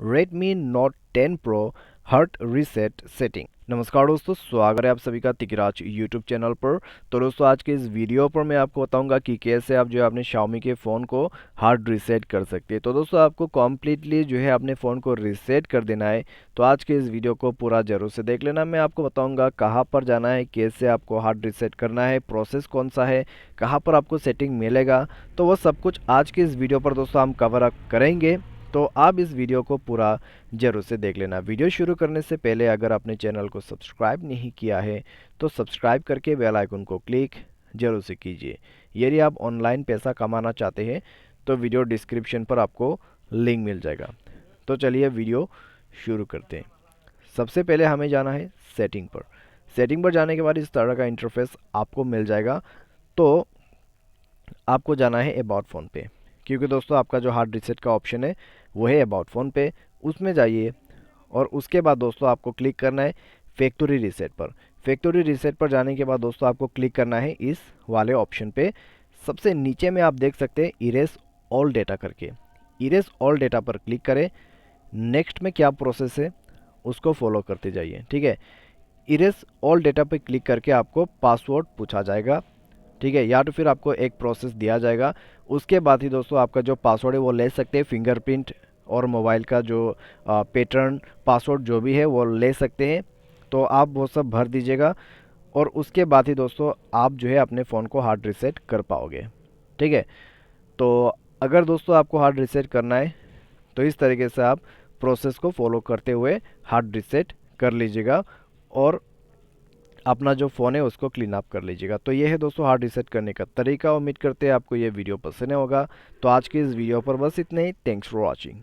Redmi Note 10 Pro heart reset setting. नमस्कार दोस्तों, स्वागत है आप सभी का तिकराज यूट्यूब चैनल पर। तो दोस्तों आज के इस वीडियो पर मैं आपको बताऊंगा कि कैसे आप जो है अपने Xiaomi के फ़ोन को हार्ड रीसेट कर सकते हैं। तो दोस्तों आपको कम्प्लीटली जो है अपने फ़ोन को रीसेट कर देना है। तो आज के इस वीडियो को पूरा ज़रूर से देख लेना। मैं आपको बताऊँगा कहाँ पर जाना है, कैसे आपको हार्ड रीसेट करना है, प्रोसेस कौन सा है, कहाँ पर आपको सेटिंग मिलेगा। तो वह सब कुछ आज के इस वीडियो पर दोस्तों हम कवर अप करेंगे। तो आप इस वीडियो को पूरा ज़रूर से देख लेना। वीडियो शुरू करने से पहले अगर आपने चैनल को सब्सक्राइब नहीं किया है तो सब्सक्राइब करके बेल आइकन को क्लिक ज़रूर से कीजिए। यदि आप ऑनलाइन पैसा कमाना चाहते हैं तो वीडियो डिस्क्रिप्शन पर आपको लिंक मिल जाएगा। तो चलिए वीडियो शुरू करते हैं। सबसे पहले हमें जाना है सेटिंग पर। सेटिंग पर जाने के बाद इस तरह का इंटरफेस आपको मिल जाएगा। तो आपको जाना है अबाउट फ़ोन पे, क्योंकि दोस्तों आपका जो हार्ड रीसेट का ऑप्शन है वो है अबाउट फ़ोन पे, उसमें जाइए। और उसके बाद दोस्तों आपको क्लिक करना है फैक्ट्री रीसेट पर। फैक्ट्री रीसेट पर जाने के बाद दोस्तों आपको क्लिक करना है इस वाले ऑप्शन पे। सबसे नीचे में आप देख सकते हैं इरेज ऑल डेटा करके। इरेज ऑल डेटा पर क्लिक करें। नेक्स्ट में क्या प्रोसेस है उसको फॉलो करते जाइए, ठीक है। इरेज ऑल डेटा पर क्लिक करके आपको पासवर्ड पूछा जाएगा, ठीक है, या तो फिर आपको एक प्रोसेस दिया जाएगा। उसके बाद ही दोस्तों आपका जो पासवर्ड है वो ले सकते हैं। फिंगरप्रिंट और मोबाइल का जो पैटर्न पासवर्ड जो भी है वो ले सकते हैं। तो आप वो सब भर दीजिएगा और उसके बाद ही दोस्तों आप जो है अपने फ़ोन को हार्ड रीसेट कर पाओगे, ठीक है। तो अगर दोस्तों आपको हार्ड रीसेट करना है तो इस तरीके से आप प्रोसेस को फॉलो करते हुए हार्ड रीसेट कर लीजिएगा और अपना जो फ़ोन है उसको क्लीन अप कर लीजिएगा। तो ये है दोस्तों हार्ड रीसेट करने का तरीका। उम्मीद करते हैं आपको ये वीडियो पसंद होगा। तो आज की इस वीडियो पर बस इतने ही। Thanks for watching.